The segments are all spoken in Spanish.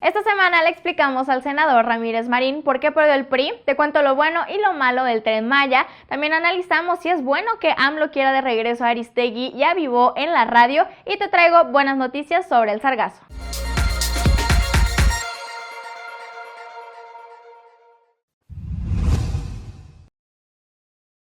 Esta semana le explicamos al senador Ramírez Marín por qué perdió el PRI, te cuento lo bueno y lo malo del Tren Maya, también analizamos si es bueno que AMLO quiera de regreso a Aristegui y a Vivó en la radio y te traigo buenas noticias sobre el sargazo.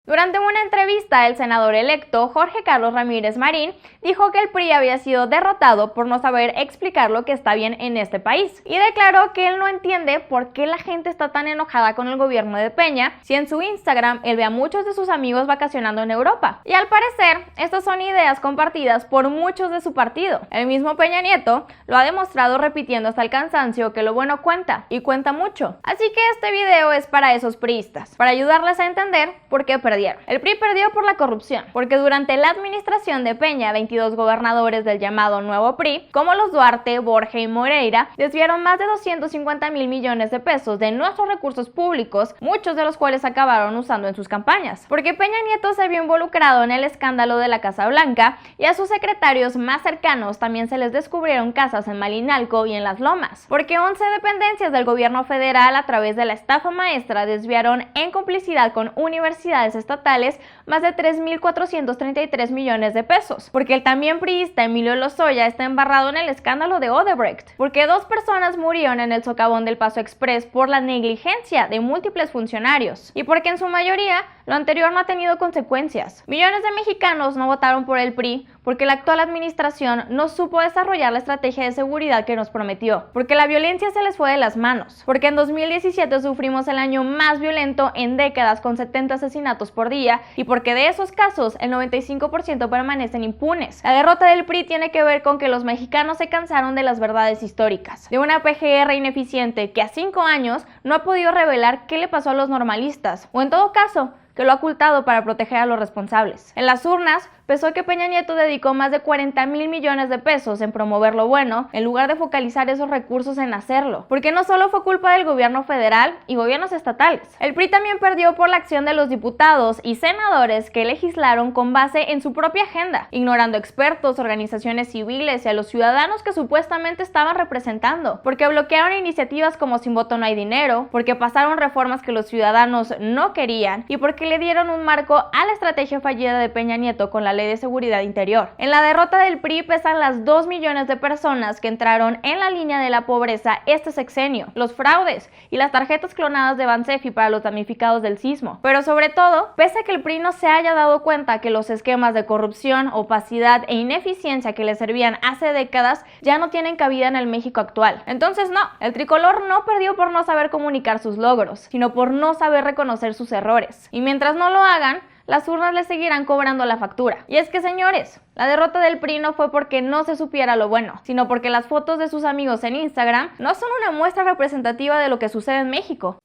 Durante una entrevista, el senador electo Jorge Carlos Ramírez Marín dijo que el PRI había sido derrotado por no saber explicar lo que está bien en este país y declaró que él no entiende por qué la gente está tan enojada con el gobierno de Peña si en su Instagram él ve a muchos de sus amigos vacacionando en Europa. Y al parecer, estas son ideas compartidas por muchos de su partido. El mismo Peña Nieto lo ha demostrado repitiendo hasta el cansancio que lo bueno cuenta y cuenta mucho. Así que este video es para esos priistas, para ayudarles a entender por qué perdieron. El PRI perdió por la corrupción, porque durante la administración de Peña, 22 gobernadores del llamado Nuevo PRI, como los Duarte, Borge y Moreira, desviaron más de 250,000 millones de pesos de nuestros recursos públicos, muchos de los cuales acabaron usando en sus campañas. Porque Peña Nieto se vio involucrado en el escándalo de la Casa Blanca y a sus secretarios más cercanos también se les descubrieron casas en Malinalco y en Las Lomas. Porque 11 dependencias del gobierno federal a través de la estafa maestra desviaron en complicidad con universidades estatales más de 3,433 millones de pesos, porque el también priista Emilio Lozoya está embarrado en el escándalo de Odebrecht, porque 2 personas murieron en el socavón del Paso Express por la negligencia de múltiples funcionarios, y porque en su mayoría lo anterior no ha tenido consecuencias. Millones de mexicanos no votaron por el PRI porque la actual administración no supo desarrollar la estrategia de seguridad que nos prometió, porque la violencia se les fue de las manos, porque en 2017 sufrimos el año más violento en décadas con 70 asesinatos por día y porque de esos casos el 95% permanecen impunes. La derrota del PRI tiene que ver con que los mexicanos se cansaron de las verdades históricas, de una PGR ineficiente que a 5 años no ha podido revelar qué le pasó a los normalistas, o en todo caso, que lo ha ocultado para proteger a los responsables. En las urnas, pesó que Peña Nieto dedicó más de 40,000 millones de pesos en promover lo bueno, en lugar de focalizar esos recursos en hacerlo. Porque no solo fue culpa del gobierno federal y gobiernos estatales. El PRI también perdió por la acción de los diputados y senadores que legislaron con base en su propia agenda, ignorando expertos, organizaciones civiles y a los ciudadanos que supuestamente estaban representando. Porque bloquearon iniciativas como Sin Voto No Hay Dinero, porque pasaron reformas que los ciudadanos no querían y porque le dieron un marco a la estrategia fallida de Peña Nieto con la Ley de Seguridad Interior. En la derrota del PRI pesan las 2 millones de personas que entraron en la línea de la pobreza este sexenio, los fraudes y las tarjetas clonadas de Bansefi para los damnificados del sismo. Pero sobre todo, pese a que el PRI no se haya dado cuenta que los esquemas de corrupción, opacidad e ineficiencia que le servían hace décadas ya no tienen cabida en el México actual. Entonces no, el tricolor no perdió por no saber comunicar sus logros, sino por no saber reconocer sus errores. Y mientras no lo hagan, las urnas le seguirán cobrando la factura. Y es que, señores, la derrota del PRI no fue porque no se supiera lo bueno, sino porque las fotos de sus amigos en Instagram no son una muestra representativa de lo que sucede en México.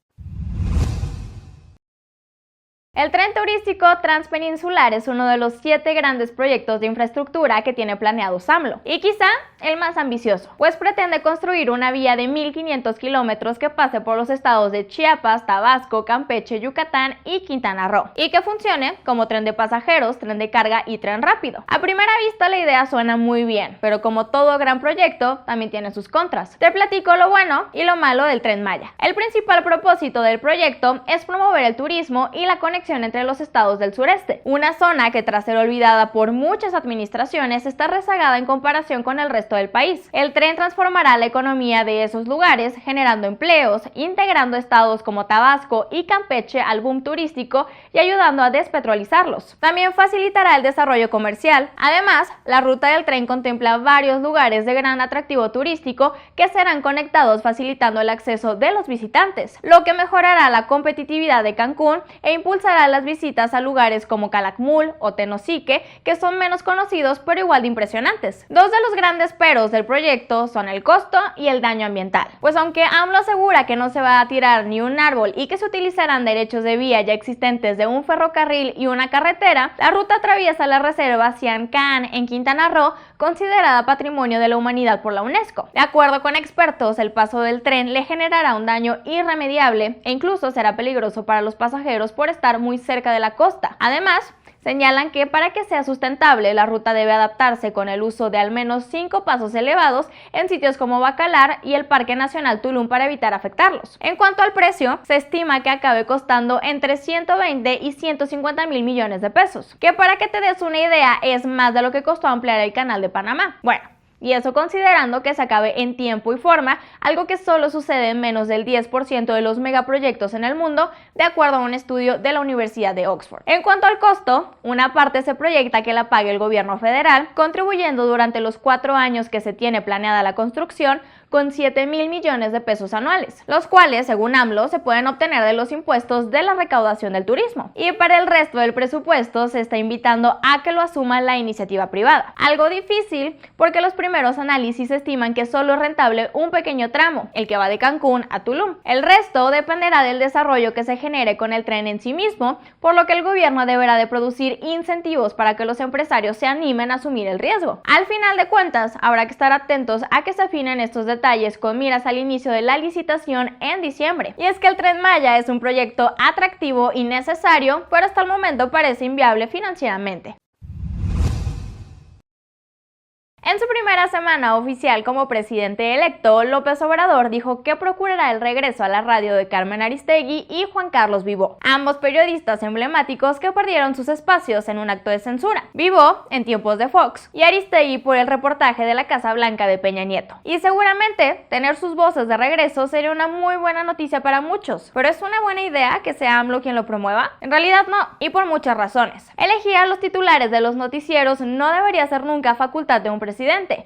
El tren turístico transpeninsular es uno de los 7 grandes proyectos de infraestructura que tiene planeados AMLO, y quizá el más ambicioso, pues pretende construir una vía de 1,500 kilómetros que pase por los estados de Chiapas, Tabasco, Campeche, Yucatán y Quintana Roo, y que funcione como tren de pasajeros, tren de carga y tren rápido. A primera vista la idea suena muy bien, pero como todo gran proyecto, también tiene sus contras. Te platico lo bueno y lo malo del Tren Maya. El principal propósito del proyecto es promover el turismo y la conexión entre los estados del sureste, una zona que tras ser olvidada por muchas administraciones está rezagada en comparación con el resto del país. El tren transformará la economía de esos lugares, generando empleos, integrando estados como Tabasco y Campeche al boom turístico y ayudando a despetrolizarlos. También facilitará el desarrollo comercial. Además, la ruta del tren contempla varios lugares de gran atractivo turístico que serán conectados, facilitando el acceso de los visitantes, lo que mejorará la competitividad de Cancún e impulsará las visitas a lugares como Calakmul o Tenosique, que son menos conocidos pero igual de impresionantes. 2 de los grandes peros del proyecto son el costo y el daño ambiental, pues aunque AMLO asegura que no se va a tirar ni un árbol y que se utilizarán derechos de vía ya existentes de un ferrocarril y una carretera, la ruta atraviesa la reserva Siancán en Quintana Roo, considerada Patrimonio de la Humanidad por la UNESCO. De acuerdo con expertos, el paso del tren le generará un daño irremediable e incluso será peligroso para los pasajeros por estar muy cerca de la costa. Además, señalan que para que sea sustentable, la ruta debe adaptarse con el uso de al menos 5 pasos elevados en sitios como Bacalar y el Parque Nacional Tulum para evitar afectarlos. En cuanto al precio, se estima que acabe costando entre 120 y 150 mil millones de pesos, que para que te des una idea es más de lo que costó ampliar el canal de Panamá. Bueno, y eso considerando que se acabe en tiempo y forma, algo que solo sucede en menos del 10% de los megaproyectos en el mundo, de acuerdo a un estudio de la Universidad de Oxford. En cuanto al costo, una parte se proyecta que la pague el gobierno federal, contribuyendo durante los 4 años que se tiene planeada la construcción, con 7 mil millones de pesos anuales, los cuales, según AMLO, se pueden obtener de los impuestos de la recaudación del turismo. Y para el resto del presupuesto se está invitando a que lo asuma la iniciativa privada. Algo difícil porque los primeros análisis estiman que solo es rentable un pequeño tramo, el que va de Cancún a Tulum. El resto dependerá del desarrollo que se genere con el tren en sí mismo, por lo que el gobierno deberá de producir incentivos para que los empresarios se animen a asumir el riesgo. Al final de cuentas, habrá que estar atentos a que se afinen estos detalles con miras al inicio de la licitación en diciembre. Y es que el Tren Maya es un proyecto atractivo y necesario, pero hasta el momento parece inviable financieramente. En su primera semana oficial como presidente electo, López Obrador dijo que procurará el regreso a la radio de Carmen Aristegui y Juan Carlos Vivó, ambos periodistas emblemáticos que perdieron sus espacios en un acto de censura. Vivó en tiempos de Fox y Aristegui por el reportaje de la Casa Blanca de Peña Nieto. Y seguramente tener sus voces de regreso sería una muy buena noticia para muchos, pero ¿es una buena idea que sea AMLO quien lo promueva? En realidad no, y por muchas razones. Elegir a los titulares de los noticieros no debería ser nunca facultad de un presidente,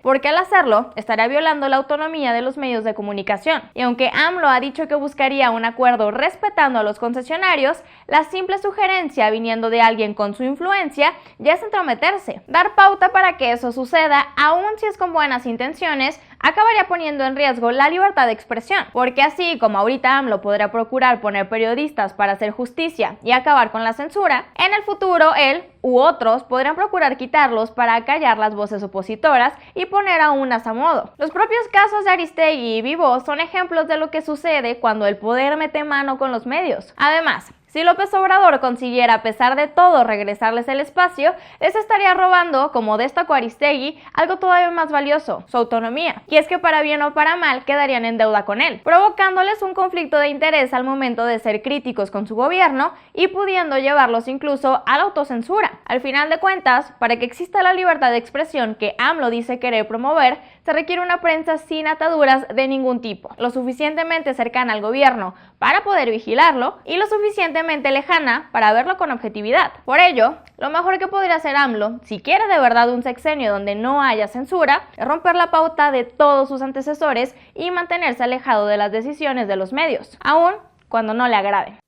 porque al hacerlo estaría violando la autonomía de los medios de comunicación. Y aunque AMLO ha dicho que buscaría un acuerdo respetando a los concesionarios, la simple sugerencia viniendo de alguien con su influencia ya es entrometerse. Dar pauta para que eso suceda, aun si es con buenas intenciones, acabaría poniendo en riesgo la libertad de expresión, porque así como ahorita AMLO podrá procurar poner periodistas para hacer justicia y acabar con la censura, en el futuro él u otros podrán procurar quitarlos para callar las voces opositoras y poner a unas a modo. Los propios casos de Aristegui y Vivó son ejemplos de lo que sucede cuando el poder mete mano con los medios. Además, si López Obrador consiguiera a pesar de todo regresarles el espacio, les estaría robando, como destacó Aristegui, algo todavía más valioso, su autonomía. Y es que para bien o para mal quedarían en deuda con él, provocándoles un conflicto de interés al momento de ser críticos con su gobierno y pudiendo llevarlos incluso a la autocensura. Al final de cuentas, para que exista la libertad de expresión que AMLO dice querer promover, se requiere una prensa sin ataduras de ningún tipo, lo suficientemente cercana al gobierno para poder vigilarlo y lo suficientemente lejana para verlo con objetividad. Por ello, lo mejor que podría hacer AMLO, si quiere de verdad un sexenio donde no haya censura, es romper la pauta de todos sus antecesores y mantenerse alejado de las decisiones de los medios, aun cuando no le agraden.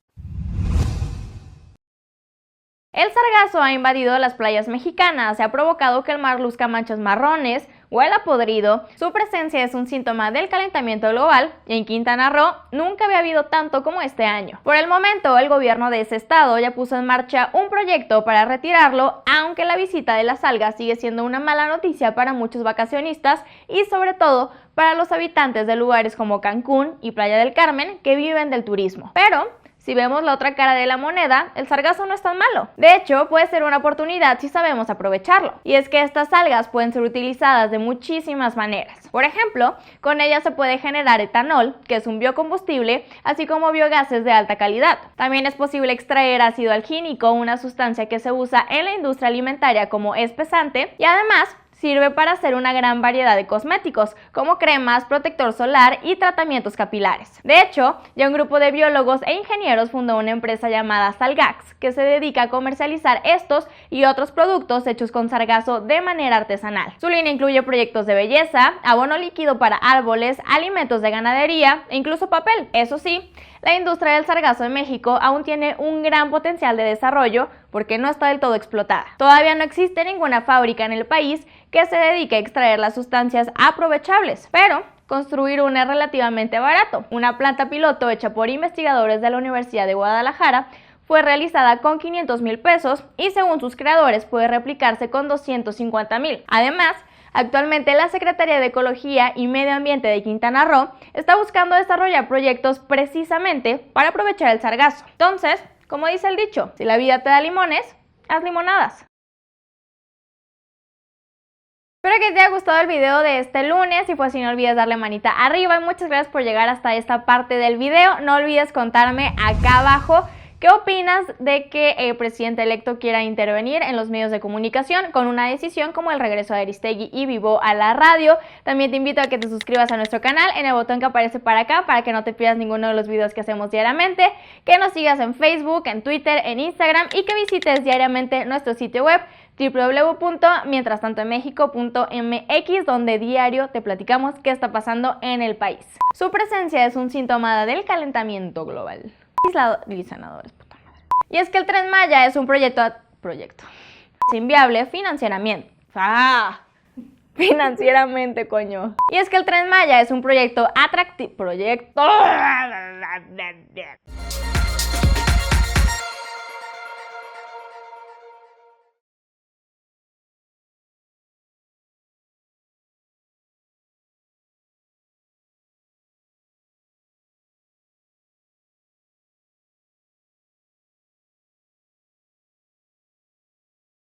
El sargazo ha invadido las playas mexicanas y ha provocado que el mar luzca manchas marrones, huela podrido. Su presencia es un síntoma del calentamiento global y en Quintana Roo nunca había habido tanto como este año. Por el momento, el gobierno de ese estado ya puso en marcha un proyecto para retirarlo, aunque la visita de las algas sigue siendo una mala noticia para muchos vacacionistas y sobre todo para los habitantes de lugares como Cancún y Playa del Carmen que viven del turismo. Pero si vemos la otra cara de la moneda, el sargazo no es tan malo. De hecho, puede ser una oportunidad si sabemos aprovecharlo. Y es que estas algas pueden ser utilizadas de muchísimas maneras. Por ejemplo, con ellas se puede generar etanol, que es un biocombustible, así como biogases de alta calidad. También es posible extraer ácido algínico, una sustancia que se usa en la industria alimentaria como espesante, y además sirve para hacer una gran variedad de cosméticos, como cremas, protector solar y tratamientos capilares. De hecho, ya un grupo de biólogos e ingenieros fundó una empresa llamada Salgax, que se dedica a comercializar estos y otros productos hechos con sargazo de manera artesanal. Su línea incluye proyectos de belleza, abono líquido para árboles, alimentos de ganadería e incluso papel. Eso sí, la industria del sargazo en México aún tiene un gran potencial de desarrollo porque no está del todo explotada. Todavía no existe ninguna fábrica en el país que se dedique a extraer las sustancias aprovechables, pero construir una es relativamente barato. Una planta piloto hecha por investigadores de la Universidad de Guadalajara fue realizada con 500,000 pesos y según sus creadores puede replicarse con 250,000. Además, actualmente la Secretaría de Ecología y Medio Ambiente de Quintana Roo está buscando desarrollar proyectos precisamente para aprovechar el sargazo. Entonces, como dice el dicho, si la vida te da limones, haz limonadas. Espero que te haya gustado el video de este lunes. Si fue así, no olvides darle manita arriba y muchas gracias por llegar hasta esta parte del video. No olvides contarme acá abajo ¿qué opinas de que el presidente electo quiera intervenir en los medios de comunicación con una decisión como el regreso de Aristegui y Vivó a la radio? También te invito a que te suscribas a nuestro canal en el botón que aparece para acá para que no te pierdas ninguno de los videos que hacemos diariamente, que nos sigas en Facebook, en Twitter, en Instagram y que visites diariamente nuestro sitio web www.mientrastantoenmexico.mx, donde diario te platicamos qué está pasando en el país. Su presencia es un síntoma del calentamiento global. Senadores, puta madre. Y es que el Tren Maya es un proyecto inviable financieramente. Financieramente, coño. Y es que el Tren Maya es un proyecto atractivo.